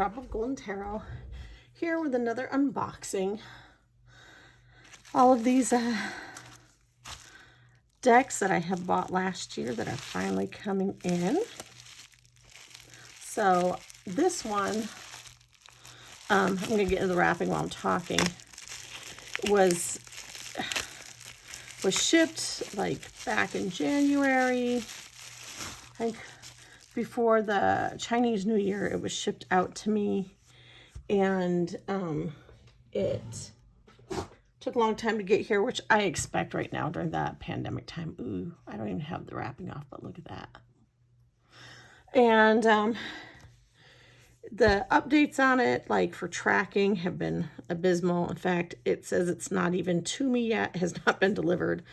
Drop of Golden Tarot here with another unboxing. All of these decks that I have bought last year that are finally coming in. So this one, I'm going to get into the wrapping while I'm talking, was shipped like back in January. I think before the Chinese New Year, it was shipped out to me, and it took a long time to get here, which I expect right now during that pandemic time. Ooh, I don't even have the wrapping off, but look at that. And the updates on it, like for tracking, have been abysmal. In fact, it says it's not even to me yet, has not been delivered.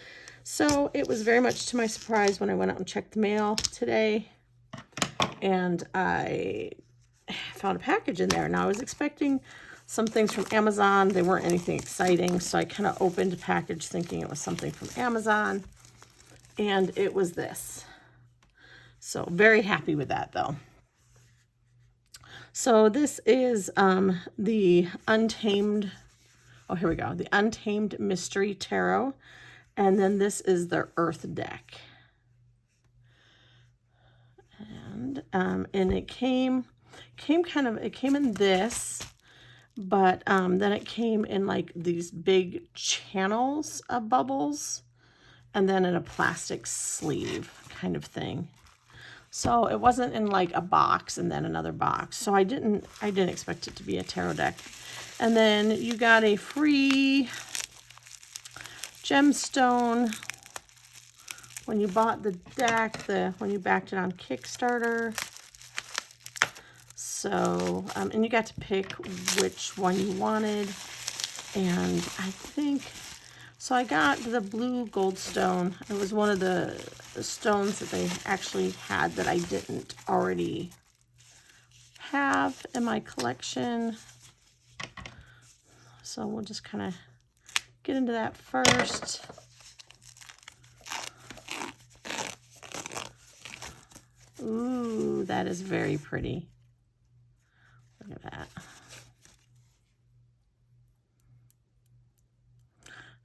So it was very much to my surprise when I went out and checked the mail today, and I found a package in there. Now, I was expecting some things from Amazon. They weren't anything exciting, so I kind of opened the package thinking it was something from Amazon, and it was this. So very happy with that, though. So this is the Untamed, oh, here we go, the Untamed Mystery Tarot, and then this is the Earth deck. And it came in this, but then it came in like these big channels of bubbles, and then in a plastic sleeve kind of thing. So it wasn't in like a box and then another box. So I didn't expect it to be a tarot deck. And then you got a free gemstone when you bought the deck, when you backed it on Kickstarter. So, and you got to pick which one you wanted. And I think, so I got the blue gold stone. It was one of the stones that they actually had that I didn't already have in my collection. So we'll just kind of get into that first. Ooh, that is very pretty. Look at that.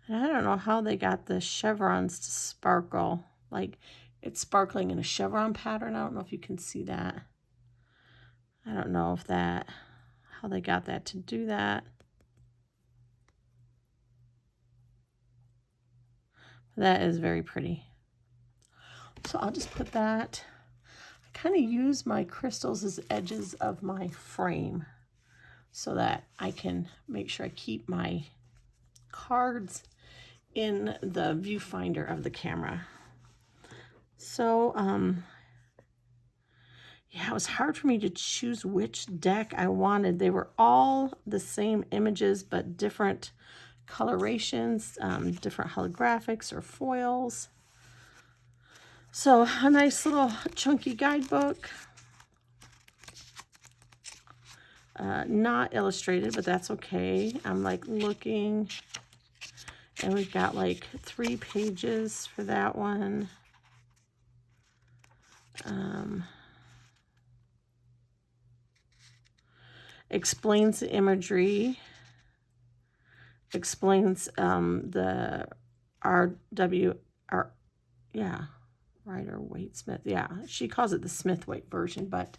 And I don't know how they got the chevrons to sparkle. Like, it's sparkling in a chevron pattern. I don't know if you can see that. I don't know if how they got that to do that. That is very pretty. So I'll just put that. I kind of use my crystals as edges of my frame so that I can make sure I keep my cards in the viewfinder of the camera. So, yeah, it was hard for me to choose which deck I wanted. They were all the same images, but different colorations, different holographics or foils. So a nice little chunky guidebook. Not illustrated, but that's okay. I'm like looking, and we've got like 3 pages for that one. Explains the imagery, explains the Rider-Waite-Smith. Yeah, she calls it the Smith-Waite version, but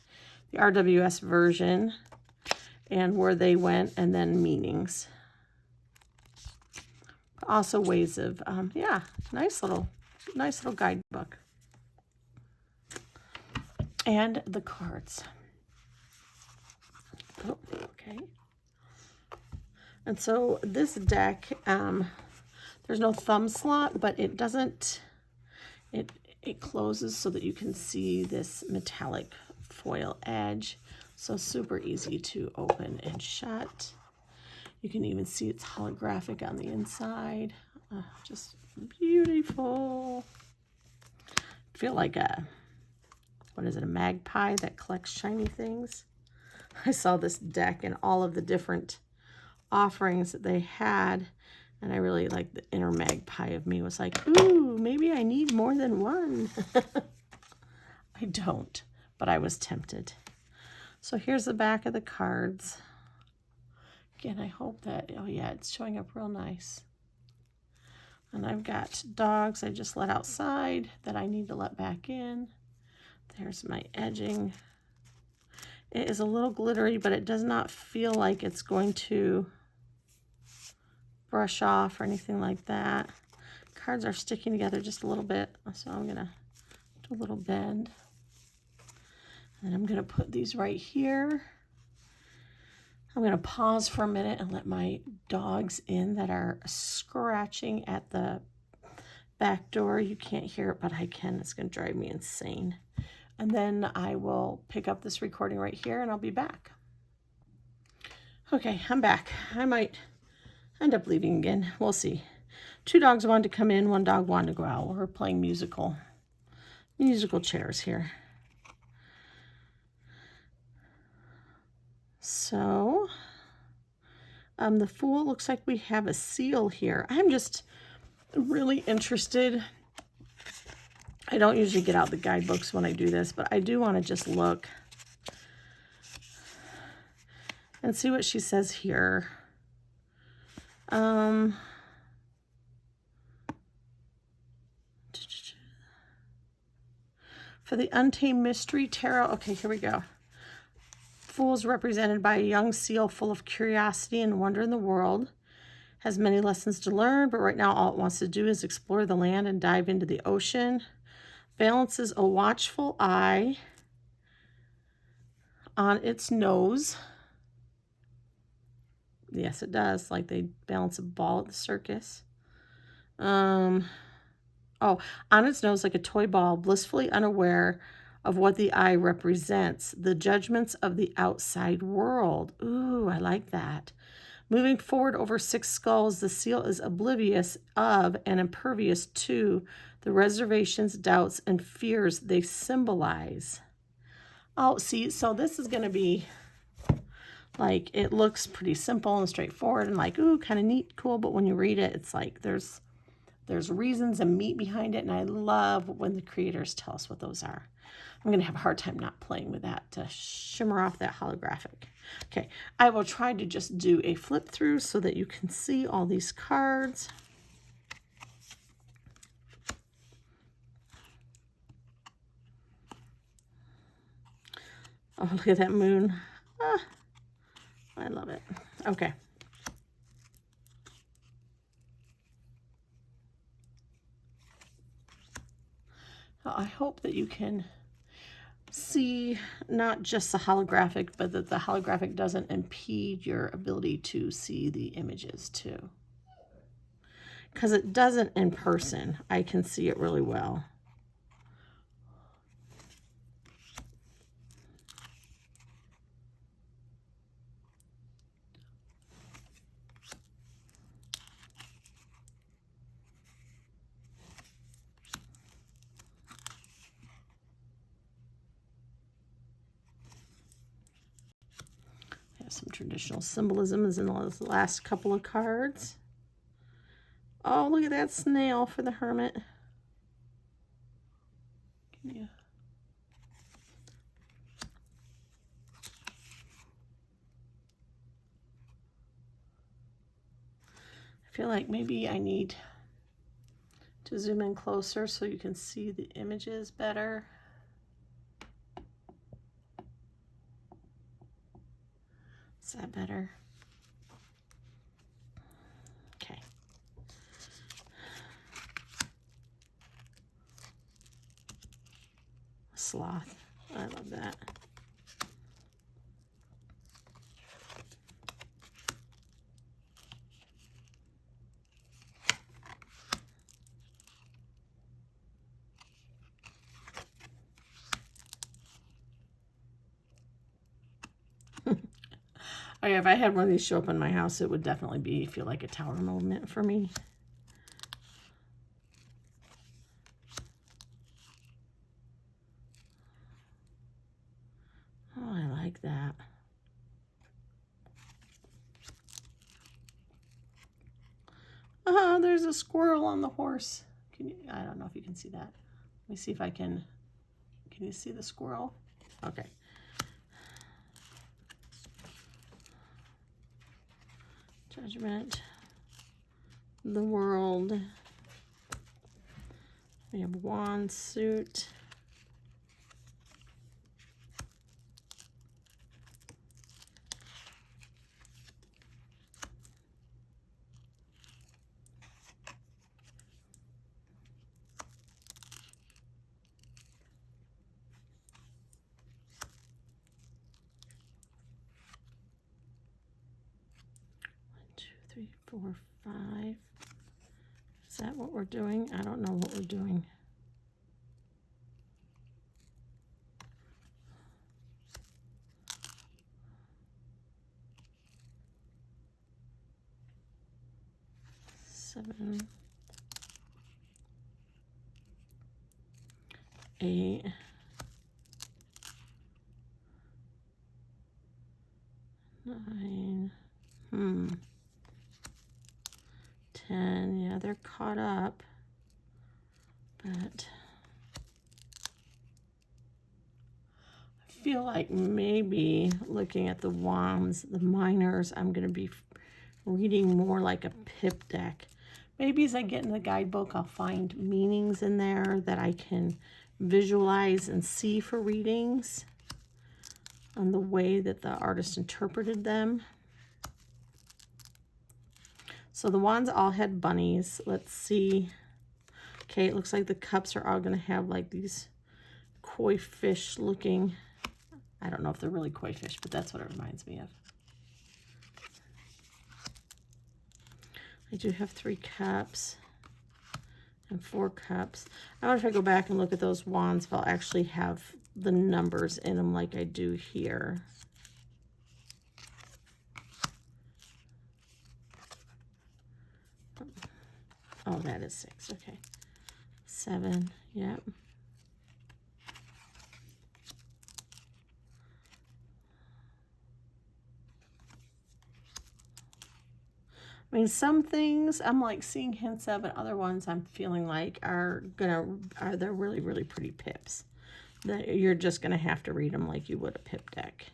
the RWS version, and where they went, and then meanings. Also ways of, yeah, nice little guidebook. And the cards. Oh, okay. And so this deck, there's no thumb slot, but it doesn't, it closes so that you can see this metallic foil edge. So super easy to open and shut. You can even see it's holographic on the inside. Just beautiful. I feel like a magpie that collects shiny things. I saw this deck and all of the different offerings that they had, and I really like the inner magpie of me was like, ooh, maybe I need more than one. I don't, but I was tempted. So here's the back of the cards. Again, I hope that, oh yeah, it's showing up real nice. And I've got dogs I just let outside that I need to let back in. There's my edging. It is a little glittery, but it does not feel like it's going to brush off or anything like that. Cards are sticking together just a little bit, so I'm gonna do a little bend. And I'm gonna put these right here. I'm going to pause for a minute and let my dogs in that are scratching at the back door. You can't hear it, but I can. It's going to drive me insane. And then I will pick up this recording right here and I'll be back. Okay, I'm back. I might end up leaving again. We'll see. 2 dogs wanted to come in. 1 dog wanted to go out. We're playing musical chairs here. So, the Fool, looks like we have a seal here. I'm just really interested. I don't usually get out the guidebooks when I do this, but I do want to just look and see what she says here. For the Untamed Mystery Tarot, okay, here we go. Fool is represented by a young seal full of curiosity and wonder in the world. Has many lessons to learn, but right now all it wants to do is explore the land and dive into the ocean. Balances a watchful eye on its nose. Yes, it does. Like they balance a ball at the circus. Oh, on its nose like a toy ball, blissfully unaware of what the eye represents, the judgments of the outside world. Ooh, I like that. Moving forward over 6 skulls, the seal is oblivious of and impervious to the reservations, doubts, and fears they symbolize. Oh, see, so this is going to be like, it looks pretty simple and straightforward and like, ooh, kind of neat, cool, but when you read it, it's like there's reasons and meat behind it, and I love when the creators tell us what those are. I'm going to have a hard time not playing with that to shimmer off that holographic. Okay, I will try to just do a flip through so that you can see all these cards. Oh, look at that moon. Ah, I love it. Okay. I hope that you can see not just the holographic, but that the holographic doesn't impede your ability to see the images too. Because it doesn't in person. I can see it really well. Some traditional symbolism is in the last couple of cards. Oh, look at that snail for the Hermit. Yeah. I feel like maybe I need to zoom in closer so you can see the images better. Is that better? Okay. Sloth. I love that. Oh yeah, if I had one of these show up in my house, it would definitely feel like a tower moment for me. Oh, I like that. There's a squirrel on the horse. I don't know if you can see that. Let me see if I can you see the squirrel? Okay. Judgment, the World. We have Wand Suit. Three, four, five. Is that what we're doing? I don't know what we're doing. Seven, 8, 9, 10. Yeah, they're caught up, but I feel like maybe looking at the wands, the minors, I'm going to be reading more like a pip deck. Maybe as I get in the guidebook, I'll find meanings in there that I can visualize and see for readings on the way that the artist interpreted them. So the wands all had bunnies. Let's see. Okay, it looks like the cups are all going to have like these koi fish looking. I don't know if they're really koi fish, but that's what it reminds me of. I do have 3 cups and 4 cups. I wonder if I go back and look at those wands if I'll actually have the numbers in them like I do here. Oh, that is 6. Okay. 7. Yep. I mean, some things I'm like seeing hints of, and other ones I'm feeling like they're really, really pretty pips. That you're just gonna have to read them like you would a pip deck.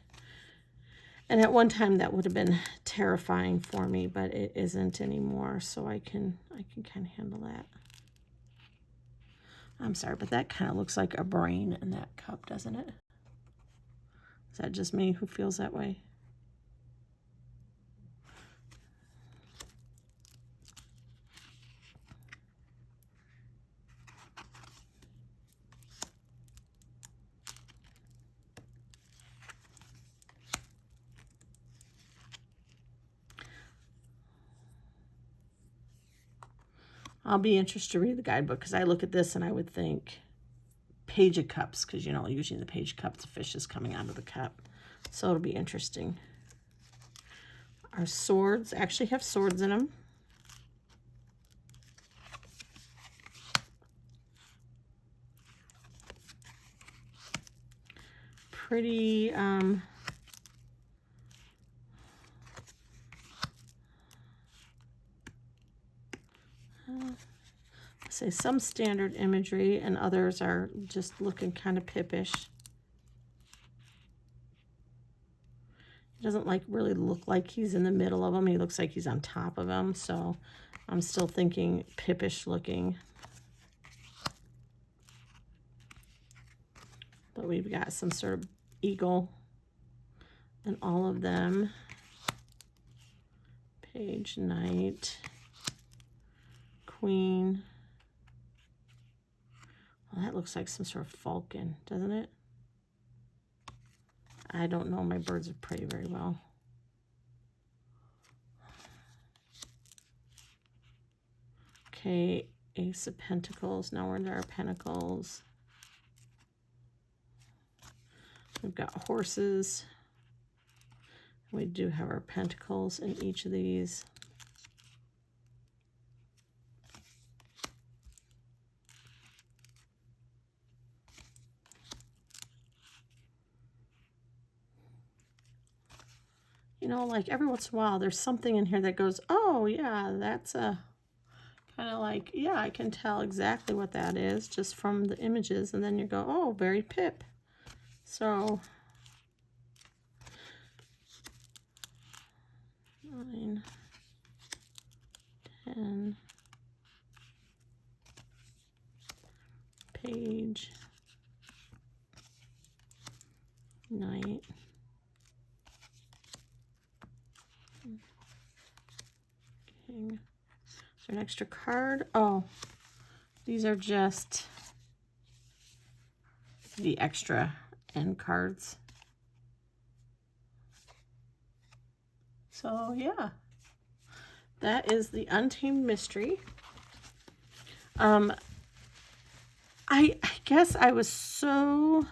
And at one time that would have been terrifying for me, but it isn't anymore. So I can kind of handle that. I'm sorry, but that kind of looks like a brain in that cup, doesn't it? Is that just me who feels that way? I'll be interested to read the guidebook because I look at this and I would think Page of Cups, because, you know, usually the Page of Cups, the fish is coming out of the cup. So it'll be interesting. Our swords actually have swords in them. Pretty, say some standard imagery, and others are just looking kind of pippish. It doesn't like really look like he's in the middle of them. He looks like he's on top of them. So I'm still thinking pippish looking. But we've got some sort of eagle in all of them. Page, knight, queen. Well, that looks like some sort of falcon, doesn't it? I don't know my birds of prey very well. Okay, Ace of Pentacles. Now we're into our Pentacles. We've got horses. We do have our Pentacles in each of these. You know, like every once in a while, there's something in here that goes, oh, yeah, that's a kind of like, yeah, I can tell exactly what that is just from the images. And then you go, oh, very pip. So, 9, 10 page night. King. Is there an extra card? Oh, these are just the extra end cards. So yeah, that is the Untamed Mystery. I guess I was so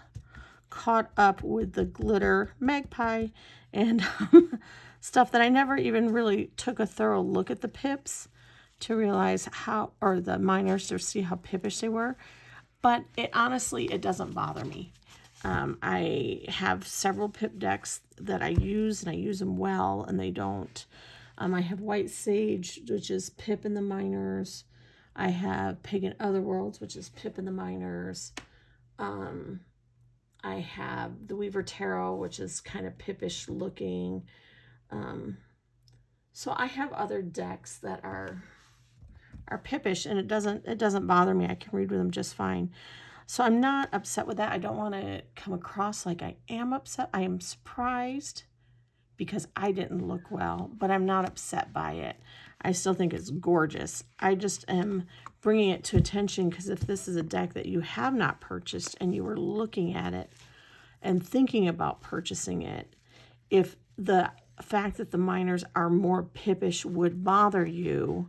caught up with the glitter magpie and stuff that I never even really took a thorough look at the pips to realize how, or the miners to see how pippish they were. But it honestly, it doesn't bother me. I have several pip decks that I use, and I use them well, and they don't. I have White Sage, which is pip in the miners. I have Pagan Otherworlds, which is pip in the miners. I have the Weaver Tarot, which is kind of pippish looking. So I have other decks that are pippish, and it doesn't bother me. I can read with them just fine. So I'm not upset with that. I don't want to come across like I am upset. I am surprised because I didn't look well, but I'm not upset by it. I still think it's gorgeous. I just am bringing it to attention because if this is a deck that you have not purchased and you were looking at it and thinking about purchasing it, if the fact that the miners are more pippish would bother you,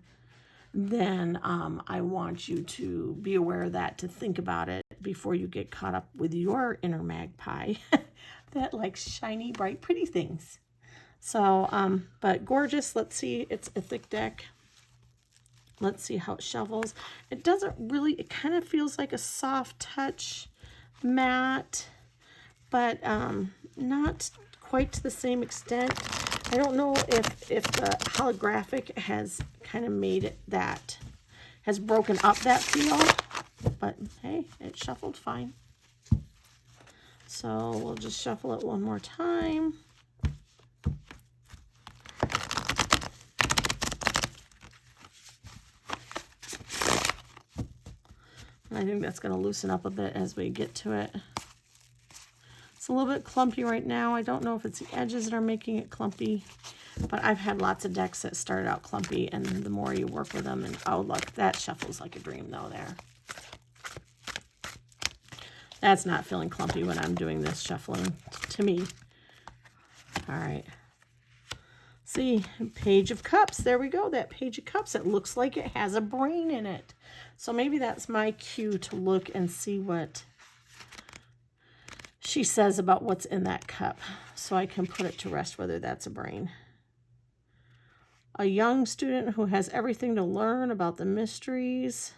then I want you to be aware of that, to think about it before you get caught up with your inner magpie that likes shiny, bright, pretty things. So, but gorgeous. Let's see. It's a thick deck. Let's see how it shuffles. It doesn't really, it kind of feels like a soft touch matte, but not quite to the same extent. I don't know if the holographic has kind of made it that, has broken up that feel, but hey, it shuffled fine. So we'll just shuffle it one more time. I think that's going to loosen up a bit as we get to it. It's a little bit clumpy right now. I don't know if it's the edges that are making it clumpy, but I've had lots of decks that started out clumpy, and the more you work with them, and oh look, that shuffles like a dream though there. That's not feeling clumpy when I'm doing this shuffling to me. All right. See, Page of Cups. There we go. That Page of Cups. It looks like it has a brain in it. So maybe that's my cue to look and see what she says about what's in that cup, so I can put it to rest whether that's a brain. A young student who has everything to learn about the mysteries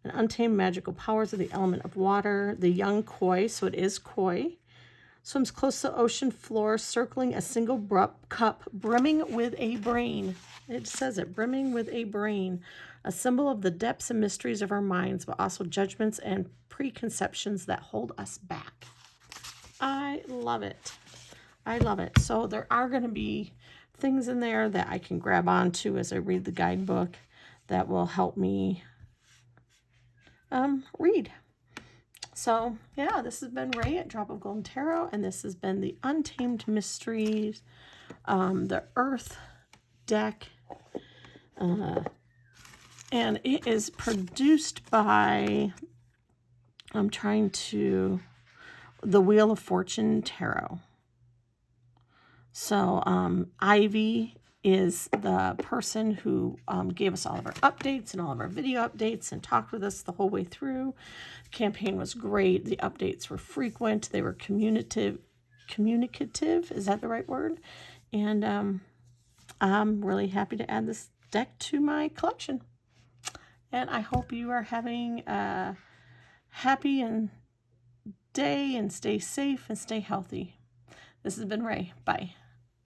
and untamed magical powers of the element of water. The young koi, so it is koi, swims close to the ocean floor, circling a single cup brimming with a brain. It says it, brimming with a brain, a symbol of the depths and mysteries of our minds, but also judgments and preconceptions that hold us back. I love it. I love it. So there are going to be things in there that I can grab onto as I read the guidebook that will help me read. So yeah, this has been Ray at Drop of Golden Tarot, and this has been the Untamed Mysteries, the Earth deck, and it is produced by, the Wheel of Fortune Tarot. So Ivy is the person who gave us all of our updates and all of our video updates and talked with us the whole way through. The campaign was great. The updates were frequent. They were communicative. Is that the right word? And I'm really happy to add this deck to my collection. And I hope you are having a happy day and stay safe and stay healthy. This has been Ray. Bye.